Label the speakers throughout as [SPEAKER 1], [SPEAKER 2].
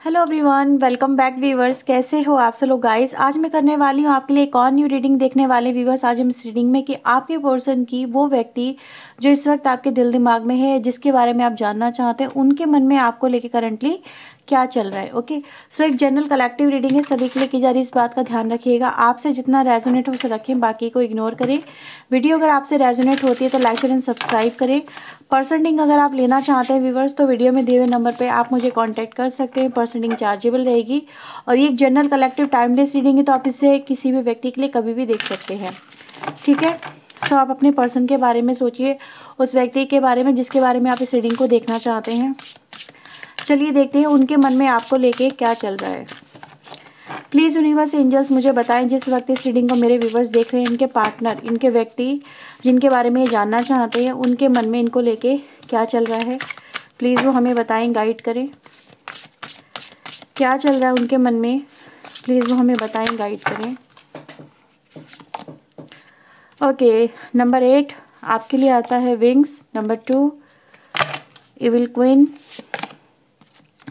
[SPEAKER 1] Hello everyone, welcome back viewers. कैसे हो आप सब लोग गाइस। आज मैं करने वाली हूँ आपके लिए एक और न्यू रीडिंग देखने वाले व्यूवर्स। आज हम इस रीडिंग में कि आपके पर्सन की वो व्यक्ति जो इस वक्त आपके दिल दिमाग में है, जिसके बारे में आप जानना चाहते हैं, उनके मन में आपको लेके करंटली क्या चल रहा है। ओके, सो एक जनरल कलेक्टिव रीडिंग है, सभी के लिए की जा रही। इस बात का ध्यान रखिएगा, आपसे जितना रेजोनेट हो उसे रखें, बाकी को इग्नोर करें। वीडियो अगर आपसे रेजोनेट होती है तो लाइक शेयर एंड सब्सक्राइब करें। पर्सनलिंग अगर आप लेना चाहते हैं व्यूवर्स तो वीडियो में दिए हुए नंबर पे आप मुझे कांटेक्ट कर सकते हैं। पर्सनलिंग चार्जेबल रहेगी और ये एक जनरल कलेक्टिव टाइमलेस रीडिंग है, तो आप इसे किसी भी व्यक्ति के लिए कभी भी देख सकते हैं। ठीक है, सो आप अपने पर्सन के बारे में सोचिए, उस व्यक्ति के बारे में जिसके बारे में आप इस रीडिंग को देखना चाहते हैं। चलिए देखते हैं उनके मन में आपको लेके क्या चल रहा है। प्लीज़ यूनिवर्स एंजल्स मुझे बताएं, जिस वक्त इस रीडिंग को मेरे व्यूवर्स देख रहे हैं, इनके पार्टनर, इनके व्यक्ति जिनके बारे में ये जानना चाहते हैं, उनके मन में इनको लेके क्या चल रहा है। प्लीज़ वो हमें बताएं, गाइड करें क्या चल रहा है उनके मन में। प्लीज़ वो हमें बताएं, गाइड करें। ओके, नंबर 8 आपके लिए आता है wings. Number 2 evil queen.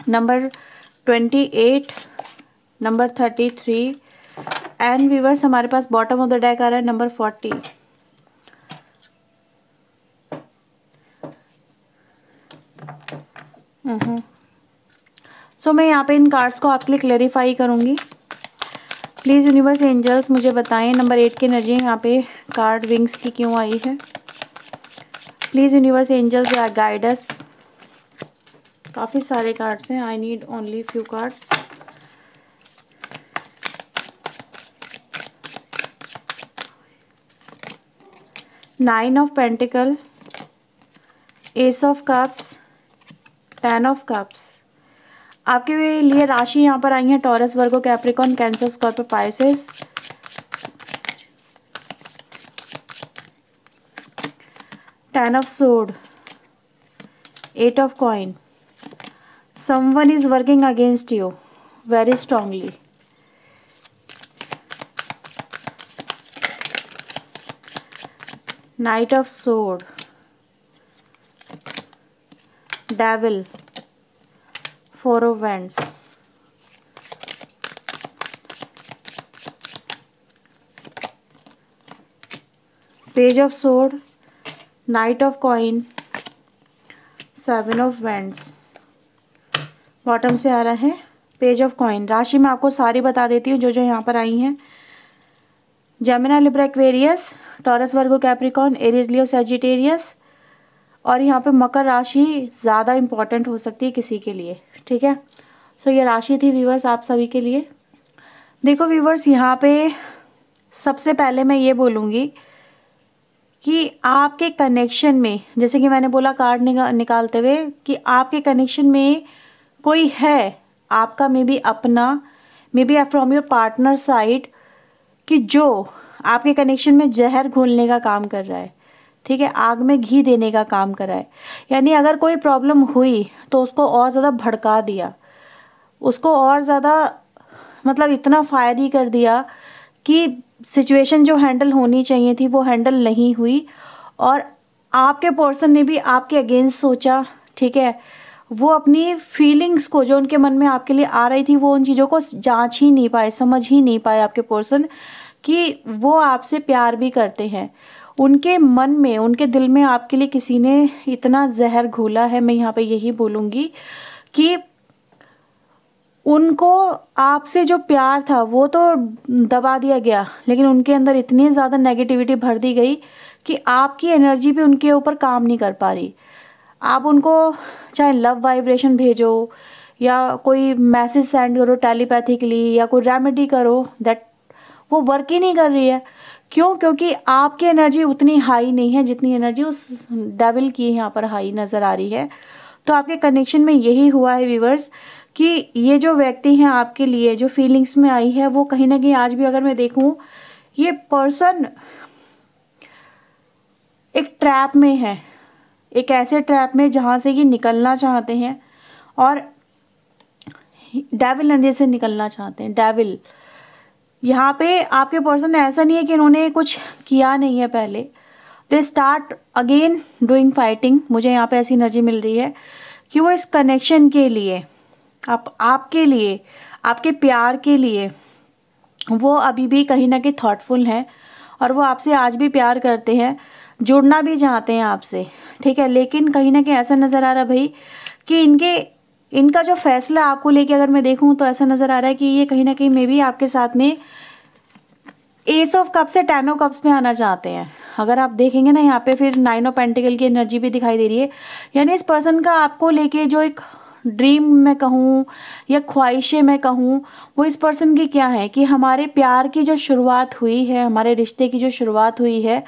[SPEAKER 1] Number 28, number 33 and viewers हमारे पास बॉटम ऑफ द डेक आ रहा है नंबर 40। सो मैं यहाँ पे इन कार्ड्स को आपके लिए क्लैरिफाई करूँगी। प्लीज़ यूनिवर्स एंजल्स मुझे बताएं नंबर 8 की एनर्जी यहाँ पे कार्ड विंग्स की क्यों आई है। Please universe angels guide us. काफ़ी सारे कार्ड्स हैं, I need only few cards. Nine of pentacle, ace of cups, 10 of cups. आपके लिए राशि यहाँ पर आई है Taurus, Virgo, Capricorn, Cancer, Scorpio, Pisces. Ten of sword, 8 of coin. Someone is working against you very strongly. Knight of sword, devil, 4 of wands. Page of sword, knight of coin, 7 of wands. Bottom से आ रहा है page of coin. राशि मैं आपको सारी बता देती हूँ जो जो यहाँ पर आई हैं। Gemini, Libra, Aquarius, taurus, Virgo, Capricorn, Aries, लियो, सैजिटेरियस। और यहाँ पे मकर राशि ज़्यादा इम्पॉर्टेंट हो सकती है किसी के लिए। ठीक है, सो ये राशि थी व्यूवर्स आप सभी के लिए। देखो व्यूवर्स, यहाँ पे सबसे पहले मैं ये बोलूँगी कि आपके कनेक्शन में, जैसे कि मैंने बोला कार्ड निकालते हुए, कि आपके कनेक्शन में कोई है आपका, मे बी अपना, may be from your partner side, कि जो आपके कनेक्शन में जहर घोलने का काम कर रहा है। ठीक है, आग में घी देने का काम कर रहा है। यानी अगर कोई प्रॉब्लम हुई तो उसको और ज़्यादा भड़का दिया, उसको और ज़्यादा मतलब इतना फायरी कर दिया कि सिचुएशन जो हैंडल होनी चाहिए थी वो हैंडल नहीं हुई, और आपके पर्सन ने भी आपके अगेंस्ट सोचा। ठीक है, वो अपनी फीलिंग्स को जो उनके मन में आपके लिए आ रही थी, वो उन चीज़ों को जांच ही नहीं पाए, समझ ही नहीं पाए आपके पर्सन कि वो आपसे प्यार भी करते हैं। उनके मन में, उनके दिल में आपके लिए किसी ने इतना जहर घोला है। मैं यहाँ पे यही बोलूँगी कि उनको आपसे जो प्यार था वो तो दबा दिया गया, लेकिन उनके अंदर इतनी ज़्यादा नेगेटिविटी भर दी गई कि आपकी एनर्जी भी उनके ऊपर काम नहीं कर पा रही। आप उनको चाहे लव वाइब्रेशन भेजो या कोई मैसेज सेंड करो टेलीपैथिकली या कोई रेमेडी करो, दैट वो वर्क ही नहीं कर रही है। क्यों? क्योंकि आपकी एनर्जी उतनी हाई नहीं है जितनी एनर्जी उस डेविल की यहाँ पर हाई नज़र आ रही है। तो आपके कनेक्शन में यही हुआ है व्यूवर्स कि ये जो व्यक्ति हैं आपके लिए जो फीलिंग्स में आई है, वो कहीं ना कहीं आज भी अगर मैं देखूं, ये पर्सन एक ट्रैप में है, एक ऐसे ट्रैप में जहाँ से ये निकलना चाहते हैं और डेविल एनर्जी से निकलना चाहते हैं। डेविल यहाँ पे आपके पर्सन ऐसा नहीं है कि इन्होंने कुछ किया नहीं है पहले, they start again doing fighting. मुझे यहाँ पे ऐसी एनर्जी मिल रही है कि वो इस कनेक्शन के लिए आपके लिए, आपके प्यार के लिए वो अभी भी कहीं ना कहीं थॉटफुल हैं, और वो आपसे आज भी प्यार करते हैं, जुड़ना भी चाहते हैं आपसे, ठीक है। लेकिन कहीं ना कहीं ऐसा नज़र आ रहा है भाई कि इनका जो फैसला आपको लेके अगर मैं देखूं तो ऐसा नज़र आ रहा है कि ये कहीं ना कहीं मे भी आपके साथ में एस ऑफ कप से 10 ऑफ कप्स में आना चाहते हैं। अगर आप देखेंगे ना यहाँ पे फिर 9 ऑफ पेंटिकल की एनर्जी भी दिखाई दे रही है। यानी इस पर्सन का आपको लेके जो एक ड्रीम मैं कहूँ या ख्वाहिशें मैं कहूँ, वो इस पर्सन की क्या है कि हमारे प्यार की जो शुरुआत हुई है, हमारे रिश्ते की जो शुरुआत हुई है,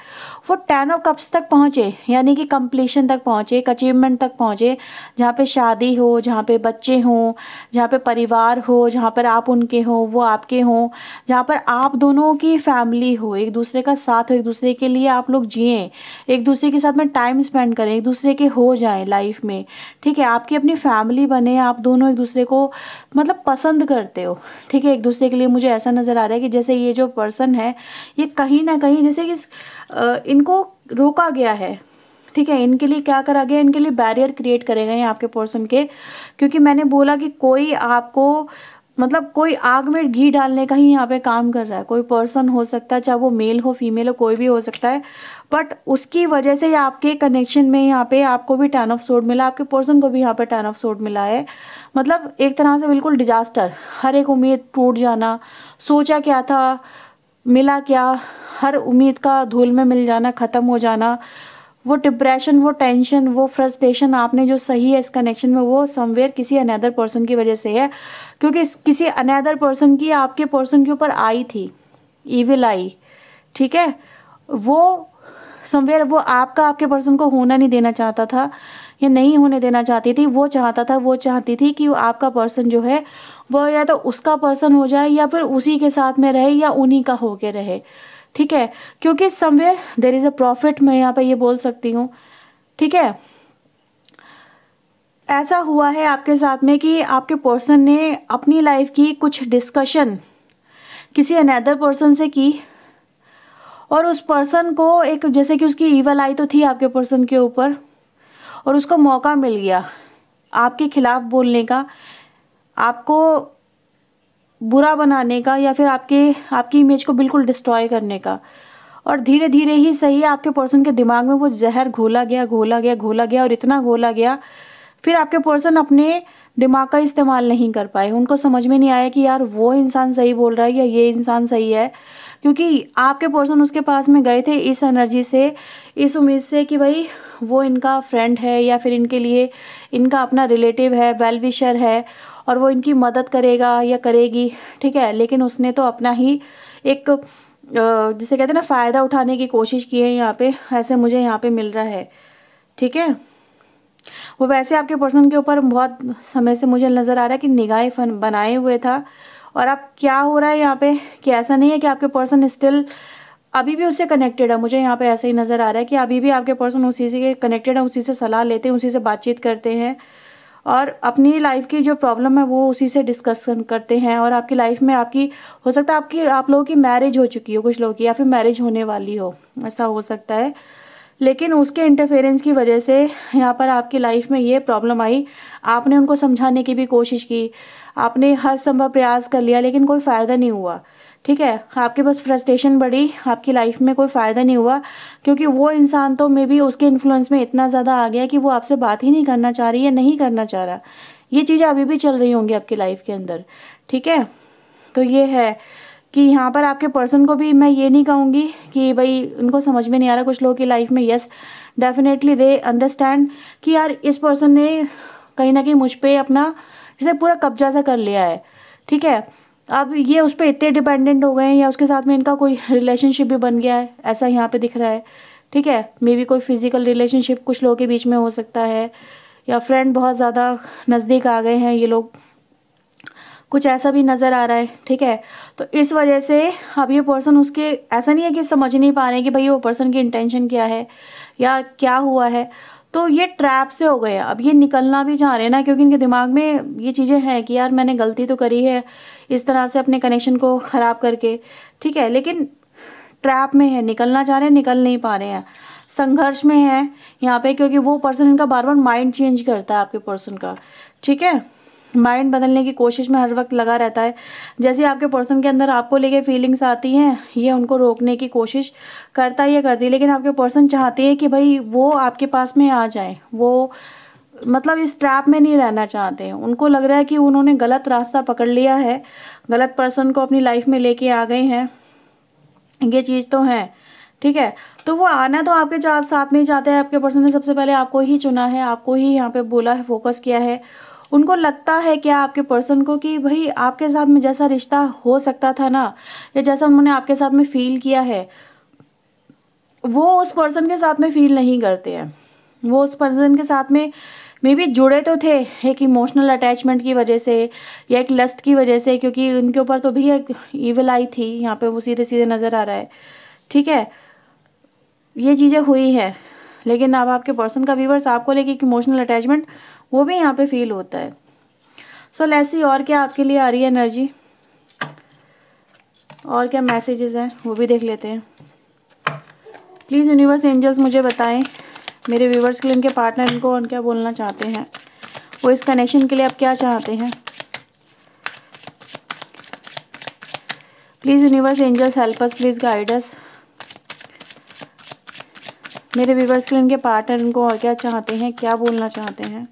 [SPEAKER 1] वो 10 ऑफ कप्स तक पहुँचे, यानी कि कंप्लीशन तक पहुँचे, एक अचीवमेंट तक पहुँचे, जहाँ पे शादी हो, जहाँ पे बच्चे हों, जहाँ पे परिवार हो, जहाँ पर आप उनके हो, वो आपके हों, जहाँ पर आप दोनों की फैमिली हो, एक दूसरे का साथ हो, एक दूसरे के लिए आप लोग जिएं, एक दूसरे के साथ में टाइम स्पेंड करें, एक दूसरे के हो जाएं लाइफ में, ठीक है। आपकी अपनी फैमिली बने, आप दोनों एक दूसरे को मतलब पसंद करते हो, ठीक है, एक दूसरे के लिए। मुझे ऐसा नज़र आ रहा है कि जैसे ये जो पर्सन है, ये कहीं ना कहीं जैसे कि इनको रोका गया है, ठीक है। इनके लिए क्या करा गया, इनके लिए बैरियर क्रिएट करे गए हैं आपके पर्सन के, क्योंकि मैंने बोला कि कोई आपको मतलब कोई आग में घी डालने का ही यहाँ पे काम कर रहा है। कोई पर्सन हो सकता है, चाहे वो मेल हो फीमेल हो, कोई भी हो सकता है, बट उसकी वजह से आपके कनेक्शन में यहाँ पे आपको भी 10 ऑफ सोर्ड मिला, आपके पर्सन को भी यहाँ पे 10 ऑफ सोर्ड मिला है। मतलब एक तरह से बिल्कुल डिजास्टर, हर एक उम्मीद टूट जाना, सोचा क्या था मिला क्या, हर उम्मीद का धूल में मिल जाना, ख़त्म हो जाना, वो डिप्रेशन, वो टेंशन, वो फ्रस्ट्रेशन आपने जो सही है इस कनेक्शन में, वो समवेयर किसी अनदर पर्सन की वजह से है। क्योंकि किसी अनदर पर्सन की आपके पर्सन के ऊपर आई थी, ईविल आई, ठीक है। वो समवेयर वो आपका आपके पर्सन को होना नहीं देना चाहता था, या नहीं होने देना चाहती थी। वो चाहता था, वो चाहती थी कि आपका पर्सन जो है वो या तो उसका पर्सन हो जाए, या फिर उसी के साथ में रहे, या उन्हीं का होके रहे, ठीक है। क्योंकि somewhere there is a profit, मैं यहाँ पे ये बोल सकती हूँ, ठीक है। ऐसा हुआ है आपके साथ में कि आपके पर्सन ने अपनी लाइफ की कुछ डिस्कशन किसी अनदर पर्सन से की, और उस पर्सन को एक जैसे कि उसकी ईवल आई तो थी आपके पर्सन के ऊपर, और उसको मौका मिल गया आपके खिलाफ बोलने का, आपको बुरा बनाने का, या फिर आपकी इमेज को बिल्कुल डिस्ट्रॉय करने का। और धीरे धीरे ही सही आपके पर्सन के दिमाग में वो जहर घोला गया, घोला गया, घोला गया, और इतना घोला गया फिर आपके पर्सन अपने दिमाग का इस्तेमाल नहीं कर पाए। उनको समझ में नहीं आया कि यार वो इंसान सही बोल रहा है या ये इंसान सही है, क्योंकि आपके पर्सन उसके पास में गए थे इस एनर्जी से, इस उम्मीद से कि भाई वो इनका फ्रेंड है, या फिर इनके लिए इनका अपना रिलेटिव है, वेल विशर है, और वो इनकी मदद करेगा या करेगी, ठीक है। लेकिन उसने तो अपना ही एक जिसे कहते हैं ना फ़ायदा उठाने की कोशिश की है यहाँ पे, ऐसे मुझे यहाँ पे मिल रहा है, ठीक है। वो वैसे आपके पर्सन के ऊपर बहुत समय से मुझे नज़र आ रहा है कि निगाहें बनाए हुए था। और अब क्या हो रहा है यहाँ पे कि ऐसा नहीं है कि आपके पर्सन स्टिल अभी भी उससे कनेक्टेड है, मुझे यहाँ पे ऐसा ही नज़र आ रहा है कि अभी भी आपके पर्सन उसी से कनेक्टेड है, उसी से सलाह लेते हैं, उसी से बातचीत करते हैं, और अपनी लाइफ की जो प्रॉब्लम है वो उसी से डिस्कस करते हैं। और आपकी लाइफ में आपकी हो सकता है आप लोगों की मैरिज हो चुकी हो, कुछ लोगों की, या फिर मैरिज होने वाली हो, ऐसा हो सकता है। लेकिन उसके इंटरफेरेंस की वजह से यहाँ पर आपकी लाइफ में ये प्रॉब्लम आई। आपने उनको समझाने की भी कोशिश की, आपने हर संभव प्रयास कर लिया, लेकिन कोई फ़ायदा नहीं हुआ, ठीक है। आपके पास फ्रस्ट्रेशन बढ़ी, आपकी लाइफ में कोई फ़ायदा नहीं हुआ, क्योंकि वो इंसान तो मे बी उसके इन्फ्लुएंस में इतना ज़्यादा आ गया कि वो आपसे बात ही नहीं करना चाह रही है, नहीं करना चाह रहा। ये चीज़ें अभी भी चल रही होंगी आपकी लाइफ के अंदर, ठीक है। तो ये है कि यहाँ पर आपके पर्सन को भी मैं ये नहीं कहूँगी कि भाई उनको समझ में नहीं आ रहा। कुछ लोगों की लाइफ में यस डेफिनेटली दे अंडरस्टैंड कि यार इस पर्सन ने कहीं ना कहीं मुझ पे अपना जैसे पूरा कब्जा सा कर लिया है, ठीक है। अब ये उस पर इतने डिपेंडेंट हो गए हैं, या उसके साथ में इनका कोई रिलेशनशिप भी बन गया है, ऐसा यहाँ पे दिख रहा है, ठीक है। मे बी कोई फिजिकल रिलेशनशिप कुछ लोगों के बीच में हो सकता है, या फ्रेंड बहुत ज़्यादा नज़दीक आ गए हैं ये लोग, कुछ ऐसा भी नज़र आ रहा है, ठीक है। तो इस वजह से अब ये पर्सन उसके ऐसा नहीं है कि समझ नहीं पा रहे हैं कि भाई वो पर्सन की इंटेंशन क्या है या क्या हुआ है, तो ये ट्रैप से हो गए। अब ये निकलना भी चाह रहे हैं ना, क्योंकि इनके दिमाग में ये चीज़ें हैं कि यार मैंने गलती तो करी है इस तरह से अपने कनेक्शन को ख़राब करके, ठीक है। लेकिन ट्रैप में है, निकलना चाह रहे हैं, निकल नहीं पा रहे हैं, संघर्ष में है यहाँ पे, क्योंकि वो पर्सन इनका बार बार माइंड चेंज करता है आपके पर्सन का, ठीक है। माइंड बदलने की कोशिश में हर वक्त लगा रहता है। जैसे आपके पर्सन के अंदर आपको लेके फीलिंग्स आती हैं, ये उनको रोकने की कोशिश करता ही करती है, लेकिन आपके पर्सन चाहते हैं कि भाई वो आपके पास में आ जाए, वो मतलब इस ट्रैप में नहीं रहना चाहते हैं। उनको लग रहा है कि उन्होंने गलत रास्ता पकड़ लिया है, गलत पर्सन को अपनी लाइफ में लेके आ गए हैं, ये चीज़ तो है, ठीक है। तो वो आना तो आपके साथ में ही चाहते हैं। आपके पर्सन ने सबसे पहले आपको ही चुना है, आपको ही यहाँ पे बोला है, फोकस किया है। उनको लगता है क्या आपके पर्सन को कि भाई आपके साथ में जैसा रिश्ता हो सकता था ना, या जैसा उन्होंने आपके साथ में फील किया है, वो उस पर्सन के साथ में फील नहीं करते हैं। वो उस पर्सन के साथ में मे बी जुड़े तो थे एक इमोशनल अटैचमेंट की वजह से या एक लस्ट की वजह से, क्योंकि उनके ऊपर तो भी एक ईविल आई थी, यहाँ पे वो सीधे सीधे नज़र आ रहा है, ठीक है। ये चीज़ें हुई हैं, लेकिन अब आपके पर्सन का व्यूअर्स आपको लेके एक इमोशनल अटैचमेंट वो भी यहाँ पे फील होता है। सो लेट्स सी और क्या आपके लिए आ रही है एनर्जी, और क्या मैसेजेस हैं वो भी देख लेते हैं। प्लीज़ यूनिवर्स एंजल्स मुझे बताएं मेरे व्यूवर्स के लिए, उनके पार्टनर इनको और क्या बोलना चाहते हैं, वो इस कनेक्शन के लिए अब क्या चाहते हैं। Please universe angels help us, please guide us. मेरे व्यूवर्स के लिए उनके पार्टनर इनको और क्या चाहते हैं, क्या बोलना चाहते हैं।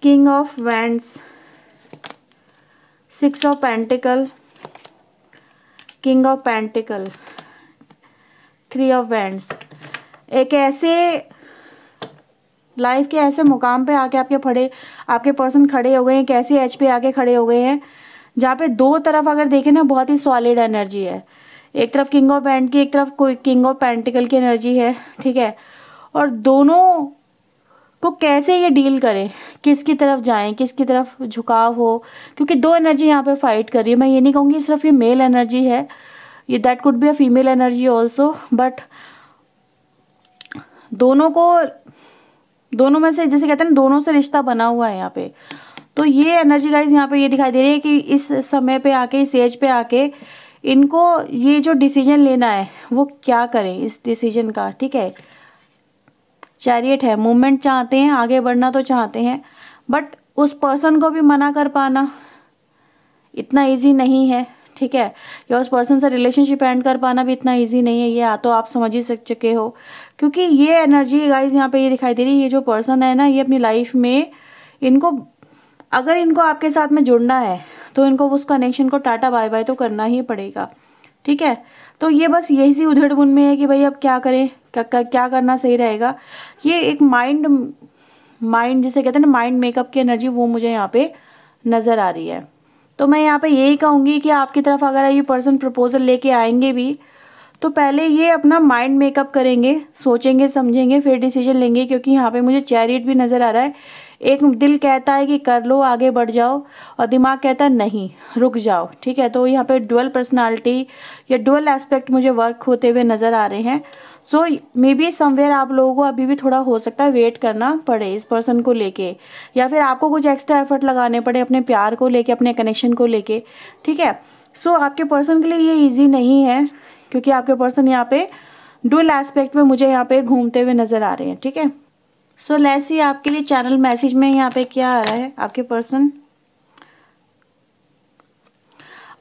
[SPEAKER 1] King of wands, 6 of pentacle, king of pentacle, 3 of wands. एक ऐसे लाइफ के ऐसे मुकाम पे आके आपके पर्सन खड़े हो गए हैं, एक ऐसी एज पे आके खड़े हो गए हैं जहाँ पे दो तरफ अगर देखें ना बहुत ही सॉलिड एनर्जी है। एक तरफ किंग ऑफ वैंड की, एक तरफ कोई किंग ऑफ पेंटिकल की एनर्जी है, ठीक है। और दोनों को कैसे ये डील करें, किसकी तरफ जाएं, किसकी तरफ झुकाव हो, क्योंकि दो एनर्जी यहाँ पे फाइट कर रही है। मैं ये नहीं कहूँगी सिर्फ ये मेल एनर्जी है, ये that could be a female energy also, but दोनों में से जैसे कहते हैं ना, दोनों से रिश्ता बना हुआ है यहाँ पे। तो ये एनर्जी गाइज यहाँ पे ये दिखाई दे रही है कि इस समय पे आके, इस एज पे आके इनको ये जो डिसीजन लेना है वो क्या करें इस डिसीजन का, ठीक है। चैरियट है, मूवमेंट चाहते हैं, आगे बढ़ना तो चाहते हैं, बट उस पर्सन को भी मना कर पाना इतना इजी नहीं है, ठीक है। या उस पर्सन से रिलेशनशिप एंड कर पाना भी इतना इजी नहीं है, ये तो आप समझ ही चुके हो। क्योंकि ये एनर्जी गाइज यहाँ पे ये दिखाई दे रही है, ये जो पर्सन है ना, ये अपनी लाइफ में अगर इनको आपके साथ में जुड़ना है तो इनको उस कनेक्शन को टाटा बाय बाय तो करना ही पड़ेगा, ठीक है। तो ये बस यही सी उधेड़-बुन में है कि भाई अब क्या करें, क्या करना सही रहेगा। ये एक माइंड जिसे कहते हैं ना, माइंड मेकअप की एनर्जी, वो मुझे यहाँ पे नज़र आ रही है। तो मैं यहाँ पे यही कहूँगी कि आपकी तरफ अगर ये पर्सन प्रपोजल लेके आएंगे भी तो पहले ये अपना माइंड मेकअप करेंगे, सोचेंगे समझेंगे, फिर डिसीजन लेंगे। क्योंकि यहाँ पे मुझे चैरियट भी नज़र आ रहा है। एक दिल कहता है कि कर लो, आगे बढ़ जाओ, और दिमाग कहता है नहीं, रुक जाओ, ठीक है। तो यहाँ पे डुअल पर्सनालिटी या डुअल एस्पेक्ट मुझे वर्क होते हुए नज़र आ रहे हैं। सो मे बी समवेयर आप लोगों को अभी भी थोड़ा हो सकता है वेट करना पड़े इस पर्सन को लेके, या फिर आपको कुछ एक्स्ट्रा एफर्ट लगाने पड़े अपने प्यार को लेके, अपने कनेक्शन को लेके, ठीक है। सो आपके पर्सन के लिए ये ईजी नहीं है, क्योंकि आपके पर्सन यहाँ पे डुअल एस्पेक्ट में मुझे यहाँ पे घूमते हुए नज़र आ रहे हैं, ठीक है। सो लेट्स सी आपके लिए चैनल मैसेज में यहाँ पे क्या आ रहा है। आपके person,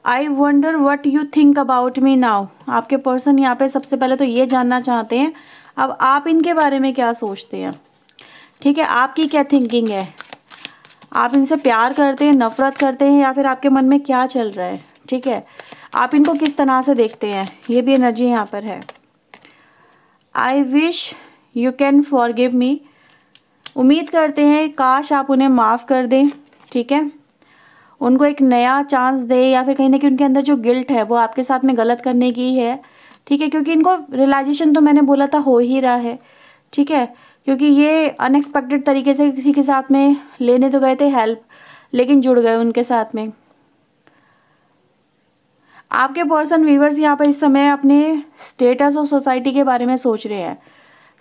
[SPEAKER 1] I wonder what you think about me now. आपके पर्सन यहाँ पे सबसे पहले तो ये जानना चाहते हैं अब आप इनके बारे में क्या सोचते हैं, ठीक है। आपकी क्या थिंकिंग है, आप इनसे प्यार करते हैं, नफरत करते हैं, या फिर आपके मन में क्या चल रहा है, ठीक है। आप इनको किस तरह से देखते हैं, ये भी एनर्जी यहाँ पर है। I wish you can forgive me. उम्मीद करते हैं काश आप उन्हें माफ़ कर दें, ठीक है। उनको एक नया चांस दे, या फिर कहीं ना कहीं उनके अंदर जो गिल्ट है वो आपके साथ में गलत करने की है, ठीक है। क्योंकि इनको रियलाइजेशन तो मैंने बोला था हो ही रहा है, ठीक है। क्योंकि ये अनएक्सपेक्टेड तरीके से किसी के साथ में लेने तो गए थे हेल्प, लेकिन जुड़ गए उनके साथ में। आपके पर्सन व्यूअर्स यहाँ पर इस समय अपने स्टेटस और सोसाइटी के बारे में सोच रहे हैं।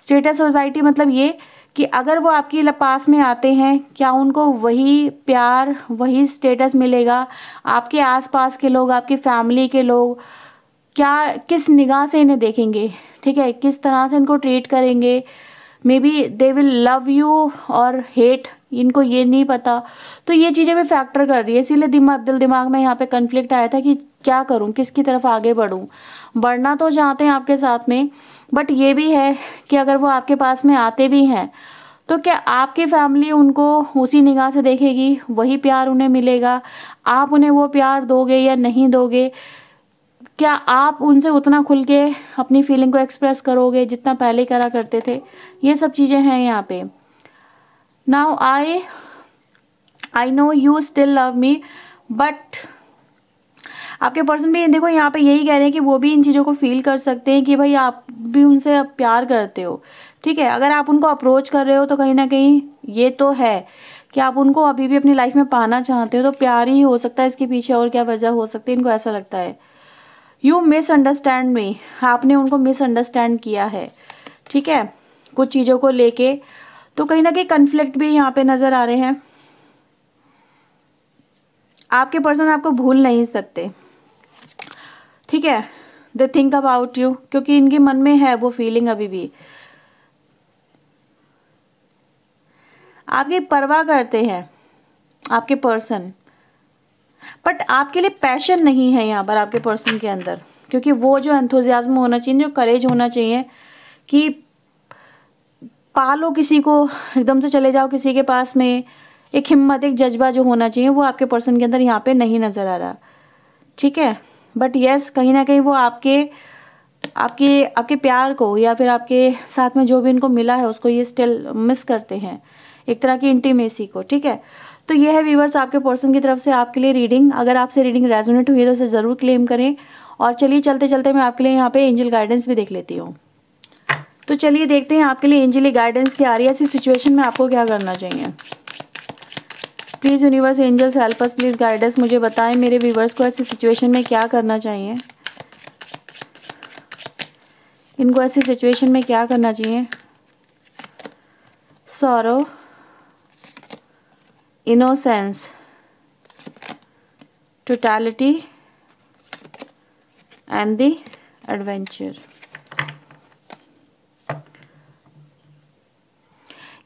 [SPEAKER 1] स्टेटस सोसाइटी मतलब ये कि अगर वो आपके पास में आते हैं, क्या उनको वही प्यार, वही स्टेटस मिलेगा। आपके आसपास के लोग, आपकी फैमिली के लोग क्या किस निगाह से इन्हें देखेंगे, ठीक है, किस तरह से इनको ट्रीट करेंगे। May be they will love you और हेट इनको ये नहीं पता, तो ये चीज़ें भी फैक्टर कर रही है। इसीलिए दिल दिमाग में यहाँ पे कन्फ्लिक्ट आया था कि क्या करूँ, किसकी तरफ आगे बढ़ूँ। बढ़ना तो चाहते हैं आपके साथ में, बट ये भी है कि अगर वो आपके पास में आते भी हैं तो क्या आपकी फैमिली उनको उसी निगाह से देखेगी, वही प्यार उन्हें मिलेगा, आप उन्हें वो प्यार दोगे या नहीं दोगे, क्या आप उनसे उतना खुल के अपनी फीलिंग को एक्सप्रेस करोगे जितना पहले करा करते थे। ये सब चीज़ें हैं यहाँ पे। Now I know you still love me, but आपके पर्सन भी देखो यहाँ पे यही कह रहे हैं कि वो भी इन चीज़ों को फील कर सकते हैं कि भाई आप भी उनसे अब प्यार करते हो, ठीक है। अगर आप उनको अप्रोच कर रहे हो तो कहीं ना कहीं ये तो है कि आप उनको अभी भी अपनी लाइफ में पाना चाहते हो, तो प्यार ही हो सकता है इसके पीछे, और क्या वजह हो सकती है, इनको ऐसा लगता है। यू मिसअंडरस्टैंड मी, आपने उनको मिसअंडरस्टैंड किया है, ठीक है, कुछ चीज़ों को लेके, तो कहीं ना कहीं कन्फ्लिक्ट भी यहाँ पे नज़र आ रहे हैं। आपके पर्सन आपको भूल नहीं सकते, ठीक है। दे थिंक अबाउट यू, क्योंकि इनके मन में है वो फीलिंग अभी भी, आपकी परवाह करते हैं आपके पर्सन, बट आपके लिए पैशन नहीं है यहाँ पर आपके पर्सन के अंदर, क्योंकि वो जो एंथुजियाज्म होना चाहिए, जो करेज होना चाहिए कि पालो किसी को, एकदम से चले जाओ किसी के पास में, एक हिम्मत, एक जज्बा जो होना चाहिए, वो आपके पर्सन के अंदर यहाँ पे नहीं नज़र आ रहा, ठीक है। बट यस, कहीं ना कहीं वो आपके आपके आपके प्यार को या फिर आपके साथ में जो भी इनको मिला है उसको ये स्टिल मिस करते हैं, एक तरह की इंटीमेसी को, ठीक है। तो ये है व्यूवर्स आपके पर्सन की तरफ से आपके लिए रीडिंग। अगर आपसे रीडिंग रेजोनेट हुई है तो उसे ज़रूर क्लेम करें। और चलिए चलते चलते मैं आपके लिए यहाँ पे एंजल गाइडेंस भी देख लेती हूँ। तो चलिए देखते हैं आपके लिए एंजल गाइडेंस क्या आ रही है, ऐसी सिचुएशन में आपको क्या करना चाहिए। Please universe angels help us, please guidance मुझे बताएं मेरे व्यूवर्स को ऐसी सिचुएशन में क्या करना चाहिए, इनको ऐसी सिचुएशन में क्या करना चाहिए। Sorrow, innocence, totality and the adventure.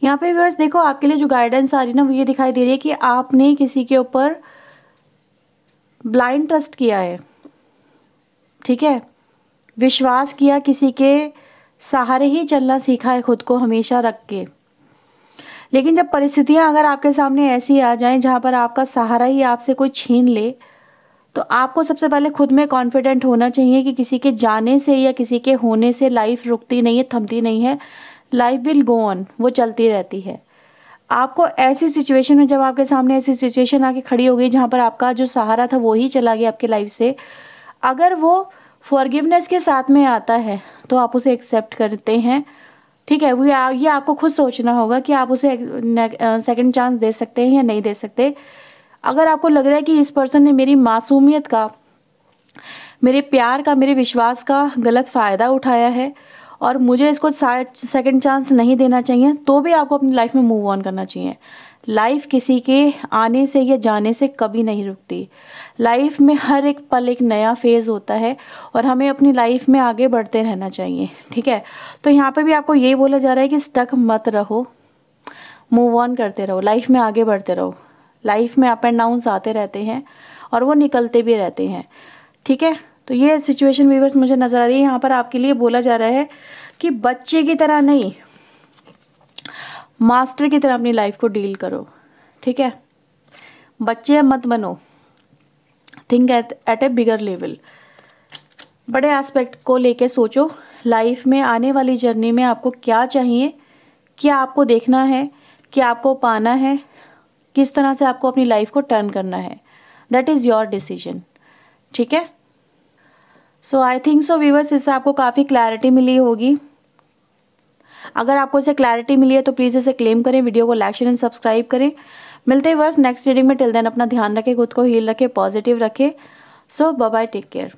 [SPEAKER 1] यहाँ पे व्यूअर्स देखो आपके लिए जो गाइडेंस आ रही है ना, वो ये दिखाई दे रही है कि आपने किसी के ऊपर ब्लाइंड ट्रस्ट किया है, ठीक है, विश्वास किया, किसी के सहारे ही चलना सीखा है खुद को हमेशा रख के। लेकिन जब परिस्थितियां अगर आपके सामने ऐसी आ जाएं जहाँ पर आपका सहारा ही आपसे कोई छीन ले, तो आपको सबसे पहले खुद में कॉन्फिडेंट होना चाहिए कि किसी के जाने से या किसी के होने से लाइफ रुकती नहीं है, थमती नहीं है, लाइफ विल गो ऑन, वो चलती रहती है। आपको ऐसी सिचुएशन में, जब आपके सामने ऐसी सिचुएशन आके खड़ी हो गई जहाँ पर आपका जो सहारा था वो ही चला गया आपके लाइफ से, अगर वो फॉरगिवनेस के साथ में आता है तो आप उसे एक्सेप्ट करते हैं, ठीक है। वो ये आपको खुद सोचना होगा कि आप उसे सेकंड चांस दे सकते हैं या नहीं दे सकते। अगर आपको लग रहा है कि इस पर्सन ने मेरी मासूमियत का, मेरे प्यार का, मेरे विश्वास का गलत फ़ायदा उठाया है और मुझे इसको सेकंड चांस नहीं देना चाहिए, तो भी आपको अपनी लाइफ में मूव ऑन करना चाहिए। लाइफ किसी के आने से या जाने से कभी नहीं रुकती। लाइफ में हर एक पल एक नया फेज़ होता है और हमें अपनी लाइफ में आगे बढ़ते रहना चाहिए, ठीक है। तो यहाँ पे भी आपको ये बोला जा रहा है कि स्टक मत रहो, मूव ऑन करते रहो, लाइफ में आगे बढ़ते रहो। लाइफ में अप एंड डाउन्स आते रहते हैं और वो निकलते भी रहते हैं, ठीक है। तो ये सिचुएशन व्यूअर्स मुझे नज़र आ रही है। यहाँ पर आपके लिए बोला जा रहा है कि बच्चे की तरह नहीं, मास्टर की तरह अपनी लाइफ को डील करो, ठीक है। बच्चे मत बनो, थिंक एट ए बिगर लेवल, बड़े एस्पेक्ट को लेके सोचो। लाइफ में आने वाली जर्नी में आपको क्या चाहिए, क्या आपको देखना है, क्या आपको पाना है, किस तरह से आपको अपनी लाइफ को टर्न करना है, दैट इज़ योर डिसीजन, ठीक है। सो आई थिंक सो व्यूअर्स, इससे आपको काफ़ी क्लैरिटी मिली होगी। अगर आपको इसे क्लैरिटी मिली है तो प्लीज़ इसे क्लेम करें, वीडियो को लाइक शेयर एंड सब्सक्राइब करें। मिलते हैं व्यूअर्स नेक्स्ट रीडिंग में। टिल देन अपना ध्यान रखें, खुद को हील रखें, पॉजिटिव रखें। सो बाय बाय, टेक केयर।